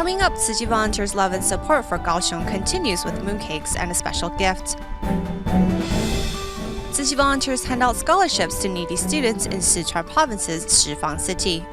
Coming up, Tzu Chi volunteers' love and support for Kaohsiung continues with mooncakes and a special gift. Tzu Chi volunteers hand out scholarships to needy students in Sichuan province's Shifang city.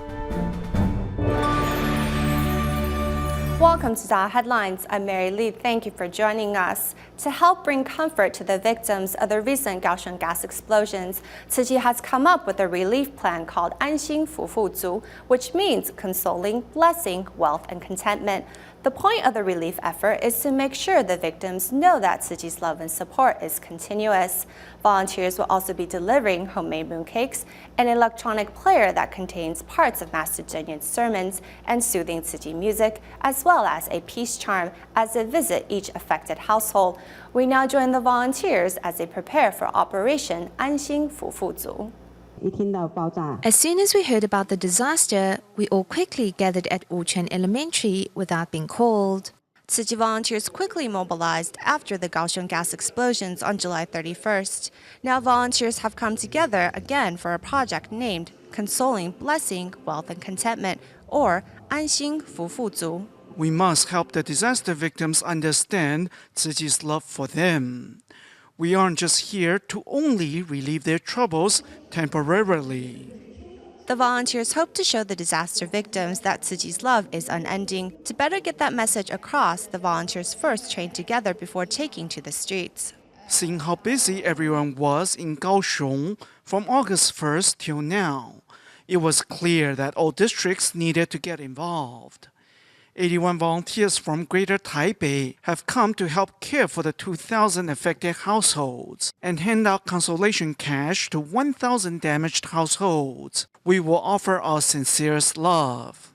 Welcome to DaAi Headlines. I'm Mary Lee. Thank you for joining us. To help bring comfort to the victims of the recent Kaohsiung gas explosions, Tzu Chi has come up with a relief plan called 安心福富足, which means consoling, blessing, wealth, and contentment. The point of the relief effort is to make sure the victims know that Tzu Chi's love and support is continuous. Volunteers will also be delivering homemade mooncakes, an electronic player that contains parts of Master Zhen Yan's sermons and soothing Tzu Chi music, as well as a peace charm as they visit each affected household. We now join the volunteers as they prepare for Operation 安心福富足. As soon as we heard about the disaster, we all quickly gathered at Wuquan Elementary without being called. Tzu Chi volunteers quickly mobilized after the Kaohsiung gas explosions on July 31st. Now volunteers have come together again for a project named Consoling, Blessing, Wealth and Contentment, or 安心福富足. We must help the disaster victims understand Tzu Chi's love for them. We aren't just here to only relieve their troubles temporarily. The volunteers hope to show the disaster victims that Tzu Chi's love is unending. To better get that message across, the volunteers first trained together before taking to the streets. Seeing how busy everyone was in Kaohsiung from August 1st till now, it was clear that all districts needed to get involved. 81 volunteers from Greater Taipei have come to help care for the 2,000 affected households and hand out consolation cash to 1,000 damaged households. We will offer our sincerest love.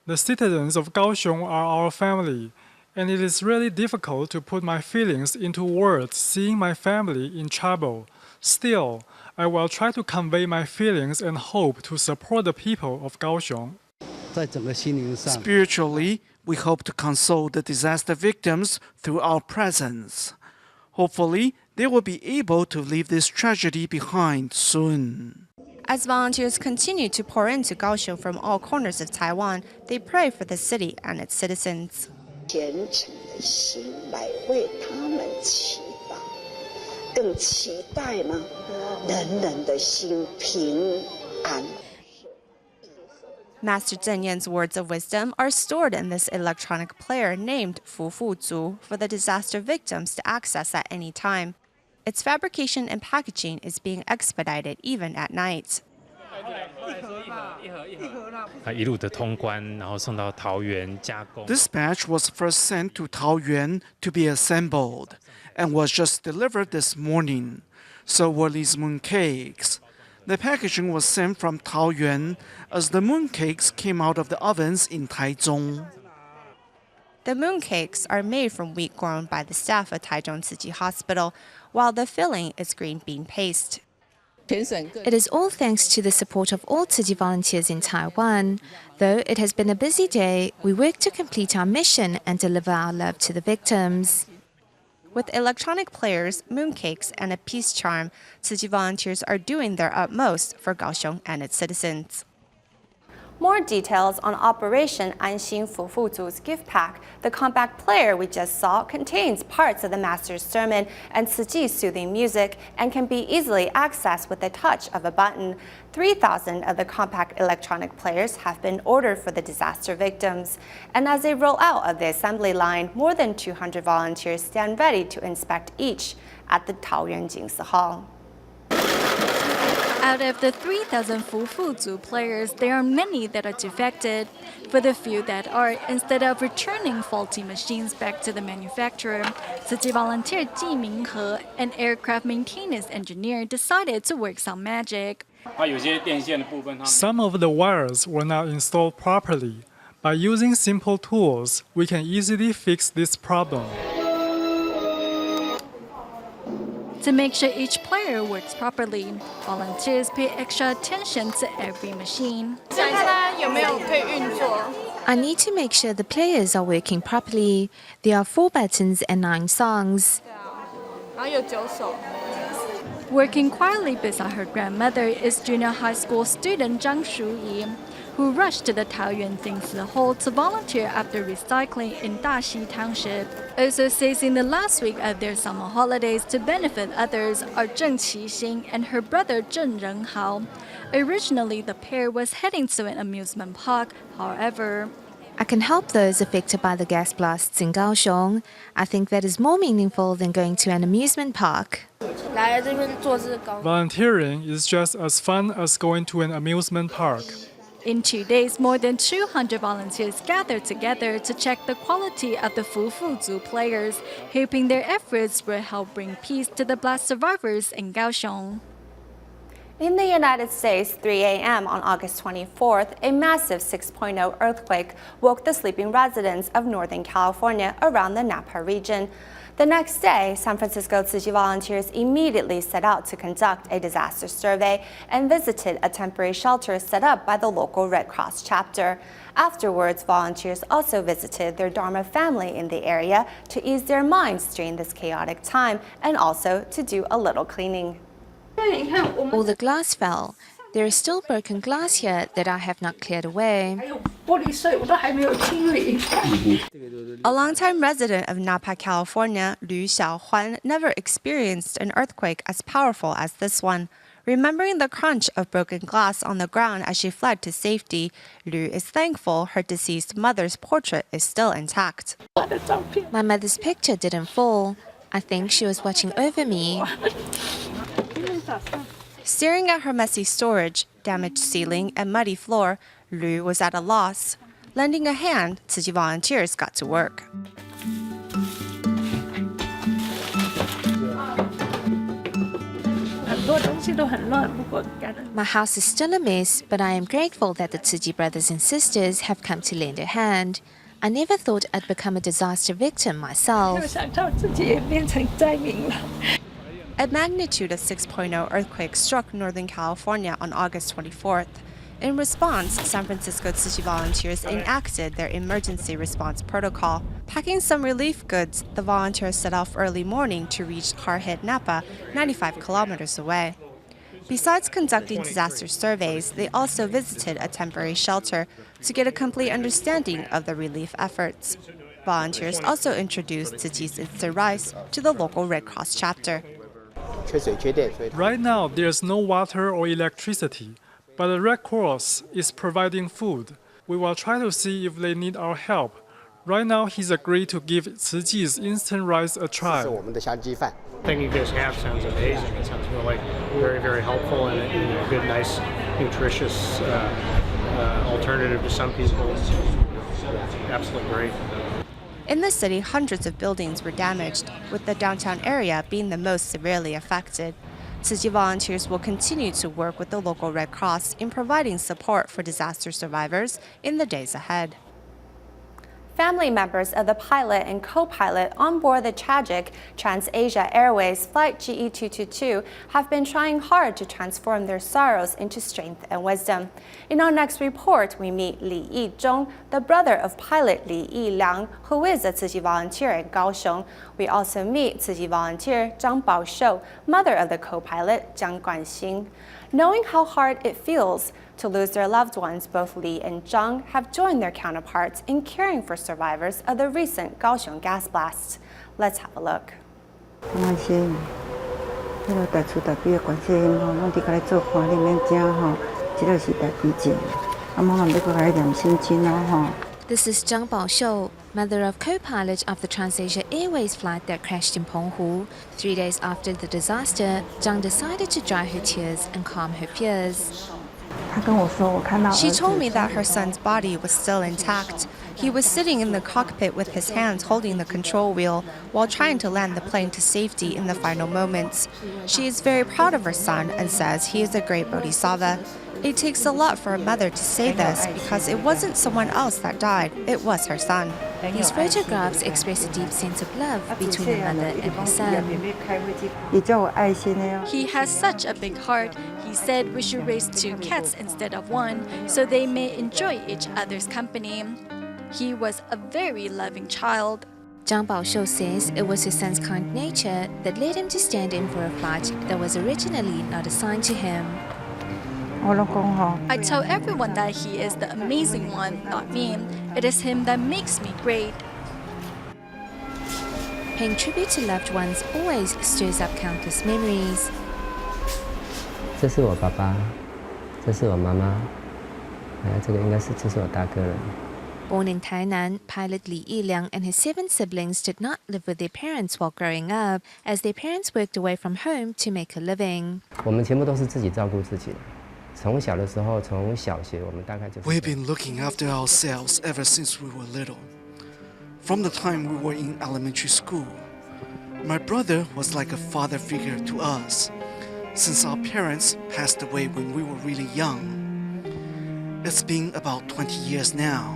The citizens of Kaohsiung are our family, and it is really difficult to put my feelings into words seeing my family in trouble. Still, I will try to convey my feelings and hope to support the people of Kaohsiung. Spiritually, we hope to console the disaster victims through our presence. Hopefully, they will be able to leave this tragedy behind soon. As volunteers continue to pour into Kaohsiung from all corners of Taiwan, they pray for the city and its citizens. 虔诚的心来为他们祈祷，更期待呢，人人的心平安。 Master Zhen Yan's words of wisdom are stored in this electronic player named Fufu Zu for the disaster victims to access at any time. Its fabrication and packaging is being expedited even at night. This batch was first sent to Taoyuan to be assembled and was just delivered this morning. So were these mooncakes. The packaging was sent from Taoyuan as the mooncakes came out of the ovens in Taichung. The mooncakes are made from wheat grown by the staff at Taichung Tzu Chi Hospital, while the filling is green bean paste. It is all thanks to the support of all Tzu Chi volunteers in Taiwan. Though it has been a busy day, we work to complete our mission and deliver our love to the victims. With electronic players, mooncakes, and a peace charm, Tzu Chi volunteers are doing their utmost for Kaohsiung and its citizens. More details on Operation 安心福富足's gift pack. The compact player we just saw contains parts of the Master's sermon and Tzu Chi's soothing music and can be easily accessed with the touch of a button. 3,000 of the compact electronic players have been ordered for the disaster victims. And as they roll out of the assembly line, more than 200 volunteers stand ready to inspect each at the Taoyuan Jingsi Hall. Out of the 3,000 Fufu Zu players, there are many that are defected. For the few that are, instead of returning faulty machines back to the manufacturer, Tzu Chi volunteer Ji Minghe, an aircraft maintenance engineer, decided to work some magic. Some of the wires were not installed properly. By using simple tools, we can easily fix this problem. To make sure each player works properly, volunteers pay extra attention to every machine. I need to make sure the players are working properly. There are 4 buttons and 9 songs. Working quietly beside her grandmother is junior high school student Zhang Shuyi. who rushed to the Taoyuan Dingsi Hall to volunteer after recycling in Daxi Township. Also seizing the last week of their summer holidays to benefit others are Zheng Qixing and her brother Zheng Renghao. Originally, the pair was heading to an amusement park. However, I can help those affected by the gas blasts in Kaohsiung. I think that is more meaningful than going to an amusement park. Volunteering is just as fun as going to an amusement park. in 2 days, more than 200 volunteers gathered together to check the quality of the Fufuzu players, hoping their efforts will help bring peace to the blast survivors in Kaohsiung. In the United States, 3 a.m. on August 24th, a massive 6.0 earthquake woke the sleeping residents of Northern California around the Napa region. The next day, San Francisco Tzu Chi volunteers immediately set out to conduct a disaster survey and visited a temporary shelter set up by the local Red Cross chapter. Afterwards, volunteers also visited their Dharma family in the area to ease their minds during this chaotic time and also to do a little cleaning. All the glass fell. There is still broken glass here that I have not cleared away. A longtime resident of Napa, California, Lü Xiaohuan, never experienced an earthquake as powerful as this one. Remembering the crunch of broken glass on the ground as she fled to safety, Lü is thankful her deceased mother's portrait is still intact. My mother's picture didn't fall. I think she was watching over me. Staring at her messy storage, damaged ceiling, and muddy floor, Lü was at a loss. Lending a hand, Tzu Chi volunteers got to work. My house is still a mess, but I am grateful that the Tzu Chi brothers and sisters have come to lend a hand. I never thought I'd become a disaster victim myself. A magnitude of 6.0 earthquake struck Northern California on August 24th. In response, San Francisco Tzu Chi volunteers enacted their emergency response protocol. Packing some relief goods, the volunteers set off early morning to reach hard-hit Napa, 95 kilometers away. Besides conducting disaster surveys, they also visited a temporary shelter to get a complete understanding of the relief efforts. Volunteers also introduced Tzu Chi's instant rice to the local Red Cross chapter. Right now, there's no water or electricity, but the Red Cross is providing food. We will try to see if they need our help. Right now, he's agreed to give Tzu Chi's instant rice a try. Thing you guys have sounds amazing. It sounds really very, very helpful and a good, nice, nutritious alternative to some people. Absolutely great. In the city, hundreds of buildings were damaged, with the downtown area being the most severely affected. Tzu Chi volunteers will continue to work with the local Red Cross in providing support for disaster survivors in the days ahead. Family members of the pilot and co-pilot on board the tragic TransAsia Airways Flight GE222 have been trying hard to transform their sorrows into strength and wisdom. In our next report, we meet Li Yizhong, the brother of pilot Li Yiliang, who is a Tzu Chi volunteer in Kaohsiung. We also meet Tzu Chi volunteer Zhang Baoshou, mother of the co-pilot Jiang Guanxing. Knowing how hard it feels to lose their loved ones, both Li and Zhang have joined their counterparts in caring for survivors of the recent Kaohsiung gas blasts. Let's have a look. This is Zhang Baoshou, mother of co-pilot of the TransAsia Airways flight that crashed in Penghu. 3 days after the disaster, Zhang decided to dry her tears and calm her fears. She told me that her son's body was still intact. He was sitting in the cockpit with his hands holding the control wheel while trying to land the plane to safety in the final moments. She is very proud of her son and says he is a great bodhisattva. It takes a lot for a mother to say this because it wasn't someone else that died, it was her son. These photographs express a deep sense of love between the mother and her son. He has such a big heart. He said we should raise 2 cats instead of 1 so they may enjoy each other's company. He was a very loving child. Zhang Baoshou says it was his son's kind nature that led him to stand in for a flight that was originally not assigned to him. I tell everyone that he is the amazing one, not me. It is him that makes me great. Paying tribute to loved ones always stirs up countless memories. 这是我爸爸，这是我妈妈，这个应该是这是我大哥了。 Born in Tainan, pilot Li Yiliang and his 7 siblings did not live with their parents while growing up, as their parents worked away from home to make a living. 我们全部都是自己照顾自己的。从小的时候，从小学我们大概就是。 We've been looking after ourselves ever since we were little. From the time we were in elementary school, my brother was like a father figure to us, since our parents passed away when we were really young. It's been about 20 years now.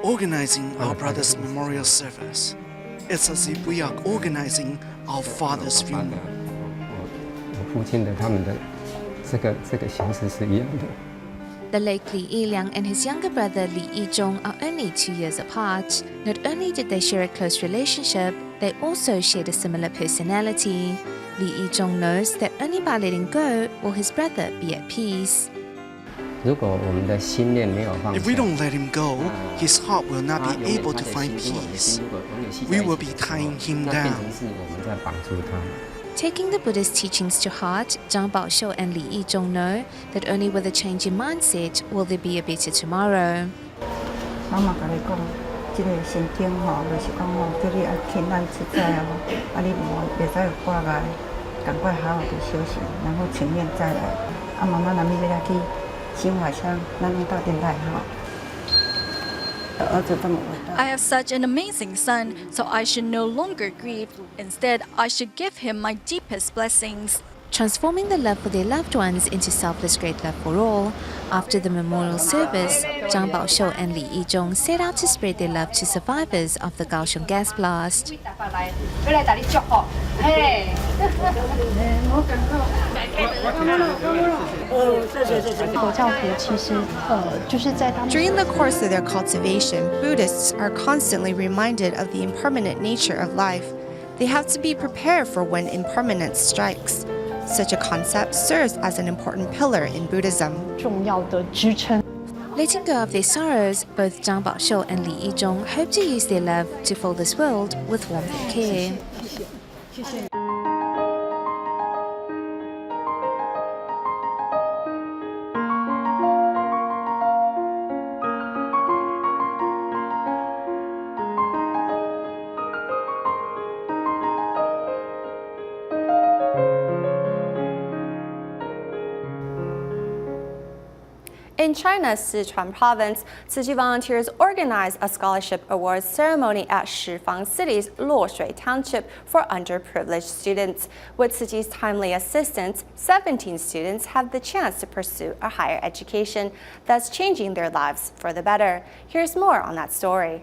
Organizing our brother's memorial service. It's as if we are organizing our father's funeral. 我父亲的他们的这个形式是一样的。 The late Li Yiliang and his younger brother Li Yizhong are only 2 years apart. Not only did they share a close relationship, they also shared a similar personality. Li Yizhong knows that only by letting go will his brother be at peace. 如果我们的心念没有放下， If we don't let him go, his heart will not be able to find peace. We will be tying him 那变 down. 成是我们在绑住他。 Taking the Buddhist teachings to heart, Zhang Baoxiu and Li Yizhong know that only with a change in mindset will there be a better tomorrow. 妈妈跟你讲，这个神经就是讲叫你轻安自在你袂使有挂碍，赶快好好的休息，然后情愿再来。妈妈那边要去新华乡，咱弄到电台儿子这么伟大。 I have such an amazing son, so I should no longer grieve. Instead, I should give him my deepest blessings. Transforming the love for their loved ones into selfless great love for all. After the memorial service, Zhang Baoxiu and Li Yizhong set out to spread their love to survivors of the Kaohsiung gas blast. 佛教徒其实就是在他们 During the course of their cultivation, Buddhists are constantly reminded of the impermanent nature of life. They have to be prepared for when impermanence strikes. Such a concept serves as an important pillar in Buddhism. 重要的支撑。 Letting go of their sorrows, both Zhang Baoxiu and Li Yizhong hope to use their love to fill this world with warmth and care. In China's Sichuan province, Tzu Chi volunteers organized a scholarship awards ceremony at Shifang City's Loshui Township for underprivileged students. With Tzu Chi's timely assistance, 17 students have the chance to pursue a higher education that's changing their lives for the better. Here's more on that story.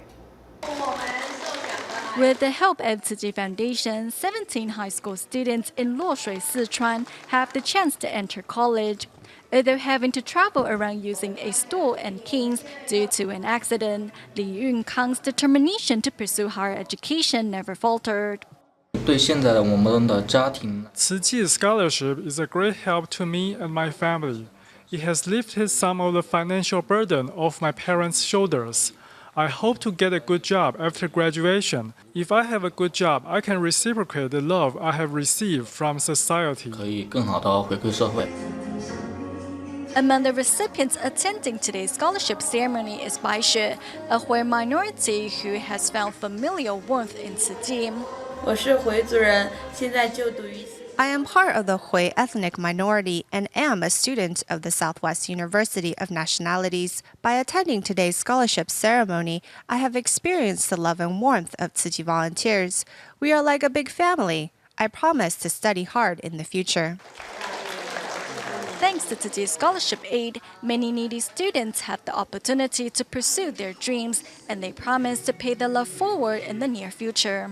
With the help of Tzu Chi Foundation, 17 high school students in Loshui, Sichuan have the chance to enter college. Although having to travel around using a stool and canes due to an accident, Li Yunkang's determination to pursue higher education never faltered. 对现在的我们的家庭 Tzu Chi scholarship is a great help to me and my family. It has lifted some of the financial burden off my parents' shoulders. I hope to get a good job after graduation. If I have a good job, I can reciprocate the love I have received from society. 可以更好的回馈社会。 Among the recipients attending today's scholarship ceremony is Bai Shi, a Hui minority who has found familial warmth in Tzu Chi. 我是回族人，现在就读于。 I am part of the Hui ethnic minority and am a student of the Southwest University of Nationalities. By attending today's scholarship ceremony, I have experienced the love and warmth of Tzu Chi volunteers. We are like a big family. I promise to study hard in the future. Thanks to Tzu Chi's scholarship aid, many needy students have the opportunity to pursue their dreams, and they promise to pay the love forward in the near future.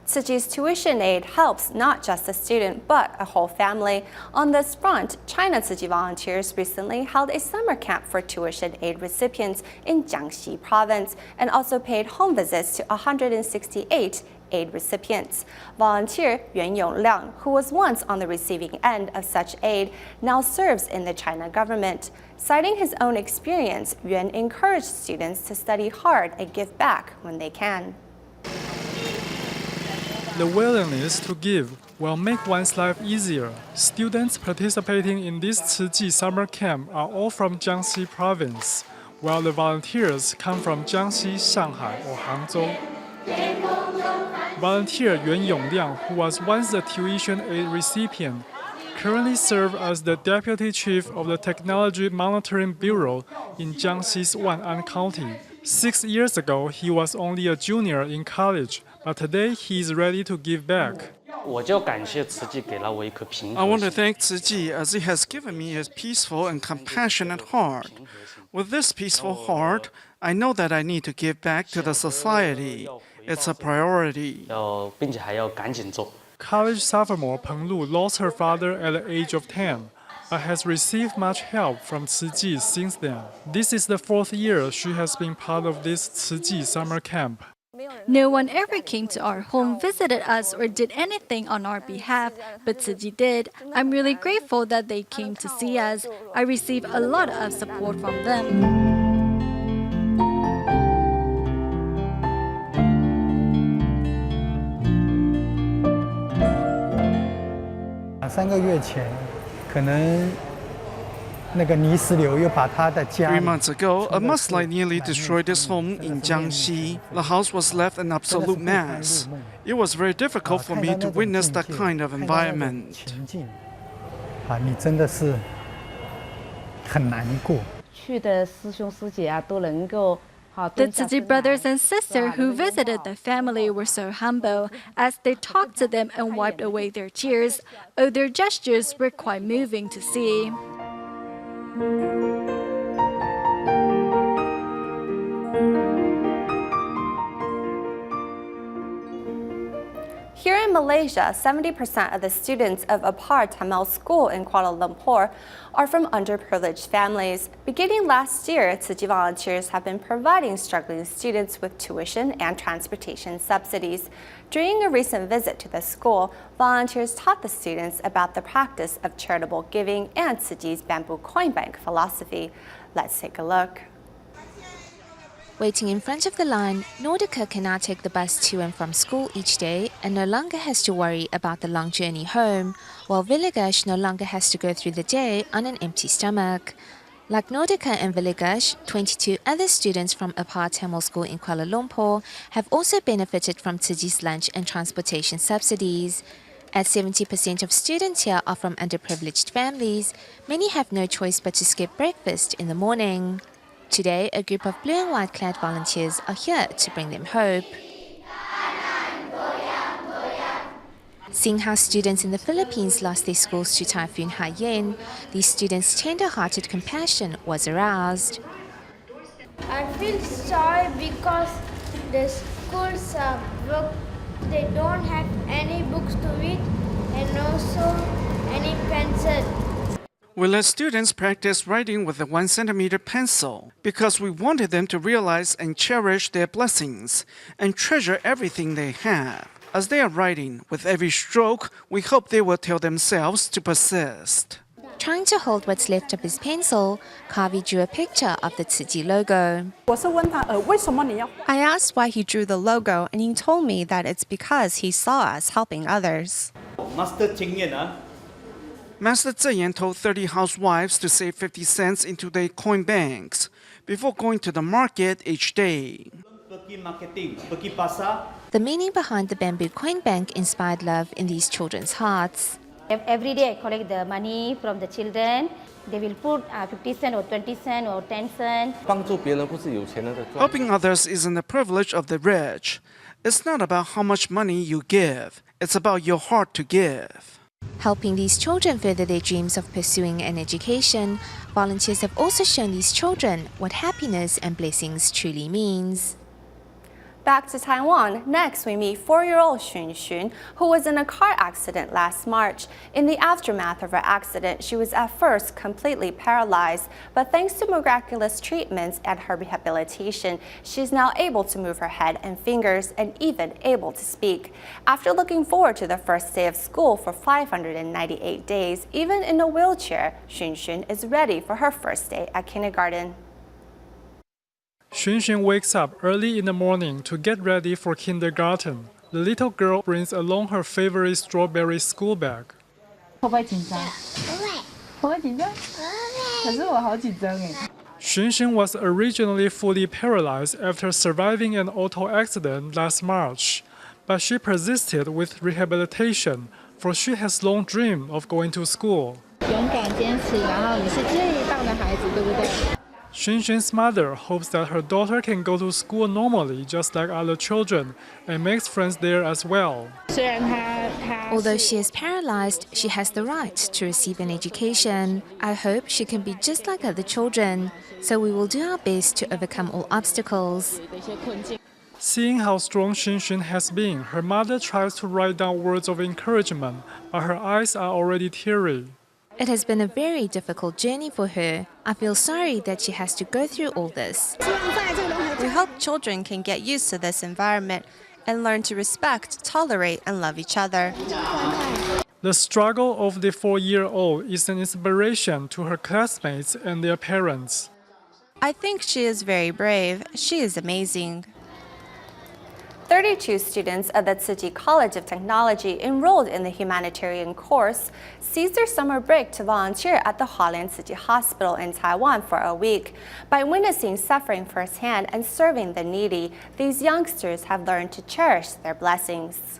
Tzu Chi's tuition aid helps not just a student, but a whole family. On this front, China Tzu Chi volunteers recently held a summer camp for tuition aid recipients in Jiangxi province and also paid home visits to 168 aid recipients. Volunteer Yuan Yongliang, who was once on the receiving end of such aid, now serves in the China government. Citing his own experience, Yuan encouraged students to study hard and give back when they can. The willingness to give will make one's life easier. Students participating in this Tzu Chi summer camp are all from Jiangxi province, while the volunteers come from Jiangxi, Shanghai, or Hangzhou. Volunteer Yuan Yongliang, who was once a tuition aid recipient, currently serves as the Deputy Chief of the Technology Monitoring Bureau in Jiangxi's Wan'an County. 6 years ago, he was only a junior in college, but today he is ready to give back. I want to thank Tzu Chi as it has given me a peaceful and compassionate heart. With this peaceful heart, I know that I need to give back to the society. It's a priority. College sophomore Peng Lu lost her father at the age of 10, but has received much help from Tzu Chi since then. This is the 4th year she has been part of this Tzu Chi summer camp. No one ever came to our home, visited us, or did anything on our behalf, but Tzu Chi did. I'm really grateful that they came to see us. I received a lot of support from them. 3个月前，可能那个泥石流又把他的家。3 months ago, a mudslide nearly destroyed his home in Jiangxi. The house was left an absolute mess. It was very difficult for me to witness that kind of environment. 啊，你真的是很难过。去的师兄师姐啊，都能够。 The Tzu Chi brothers and sisters who visited the family were so humble as they talked to them and wiped away their tears. Oh, their gestures were quite moving to see. Here in Malaysia, 70% of the students of Apar Tamil School in Kuala Lumpur are from underprivileged families. Beginning last year, Tzu Chi volunteers have been providing struggling students with tuition and transportation subsidies. During a recent visit to the school, volunteers taught the students about the practice of charitable giving and Tzu Chi's bamboo coin bank philosophy. Let's take a look. Waiting in front of the line, Nordica can now take the bus to and from school each day and no longer has to worry about the long journey home, while Villagash no longer has to go through the day on an empty stomach. Like Nordica and Villagash, 22 other students from Apar Tamil School in Kuala Lumpur have also benefited from Tzu Chi's lunch and transportation subsidies. As 70% of students here are from underprivileged families, many have no choice but to skip breakfast in the morning. Today, a group of blue and white clad volunteers are here to bring them hope. Seeing how students in the Philippines lost their schools to Typhoon Haiyan, these students' tender-hearted compassion was aroused. I feel sorry because the schools are broke. They don't have any books to read and also any pencil. We let students practice writing with a 1 centimeter pencil because we wanted them to realize and cherish their blessings and treasure everything they have. As they are writing, with every stroke, we hope they will tell themselves to persist. Trying to hold what's left of his pencil, Kavi drew a picture of the Tzu Chi logo. I asked why he drew the logo, and he told me that it's because he saw us helping others. Master Zheyan told 30 housewives to save 50 cents into their coin banks before going to the market each day. The meaning behind the bamboo coin bank inspired love in these children's hearts. Every day I collect the money from the children. They will put 50 cents or 20 cents or 10 cents. Helping others isn't a privilege of the rich. It's not about how much money you give. It's about your heart to give. Helping these children further their dreams of pursuing an education, volunteers have also shown these children what happiness and blessings truly means. Back to Taiwan. Next, we meet 4-year-old Xun, who was in a car accident last March. In the aftermath of her accident, she was at first completely paralyzed, but thanks to miraculous treatments and her rehabilitation, she's now able to move her head and fingers and even able to speak. After looking forward to the first day of school for 598 days, even in a wheelchair, Xun is ready for her first day at kindergarten. Xun wakes up early in the morning to get ready for kindergarten. The little girl brings along her favorite strawberry school bag. 会不会紧张？不会紧张。可是我好紧张哎。Xun was originally fully paralyzed after surviving an auto accident last March, but she persisted with rehabilitation, for she has long dreamed of going to school. 勇敢坚持，然后你是最棒的孩子，对不对？ Xun's mother hopes that her daughter can go to school normally just like other children and makes friends there as well. Although she is paralyzed, she has the right to receive an education. I hope she can be just like other children, so we will do our best to overcome all obstacles. Seeing how strong Xun has been, her mother tries to write down words of encouragement, but her eyes are already teary. It has been a very difficult journey for her. I feel sorry that she has to go through all this. We hope children can get used to this environment and learn to respect, tolerate, and love each other. The struggle of the 4-year-old is an inspiration to her classmates and their parents. I think she is very brave. She is amazing. 32 students at the Tzu Chi College of Technology enrolled in the humanitarian course seized their summer break to volunteer at the Hualien Tzu Chi Hospital in Taiwan for a week. By witnessing suffering firsthand and serving the needy, these youngsters have learned to cherish their blessings.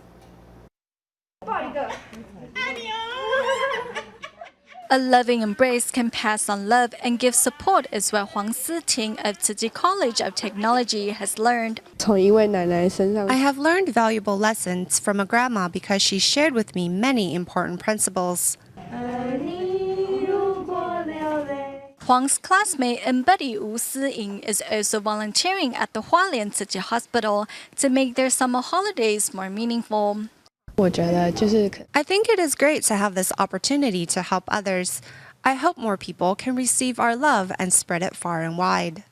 A loving embrace can pass on love and give support is what Huang Siting of Tzu Chi College of Technology has learned. I have learned valuable lessons from a grandma because she shared with me many important principles. Huang's classmate and buddy Wu Siying is also volunteering at the Hualien Tzu Chi Hospital to make their summer holidays more meaningful. I think it is great to have this opportunity to help others. I hope more people can receive our love and spread it far and wide.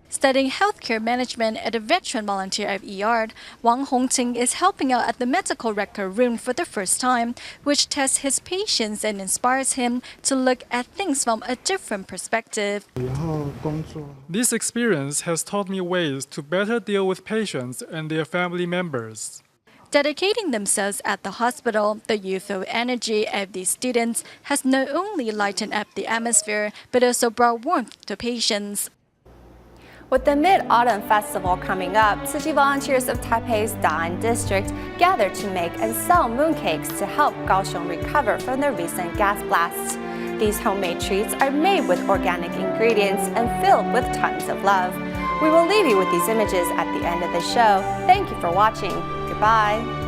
Studying healthcare management at a veteran volunteer of ER, Wang Hongting is helping out at the medical record room for the first time, which tests his patience and inspires him to look at things from a different perspective. This experience has taught me ways to better deal with patients and their family members. Dedicating themselves at the hospital, the youthful energy of these students has not only lightened up the atmosphere, but also brought warmth to patients. With the Mid-Autumn Festival coming up, Tzu Chi volunteers of Taipei's Da'an district gathered to make and sell mooncakes to help Kaohsiung recover from the recent gas blasts. These homemade treats are made with organic ingredients and filled with tons of love. We will leave you with these images at the end of the show. Thank you for watching. Goodbye.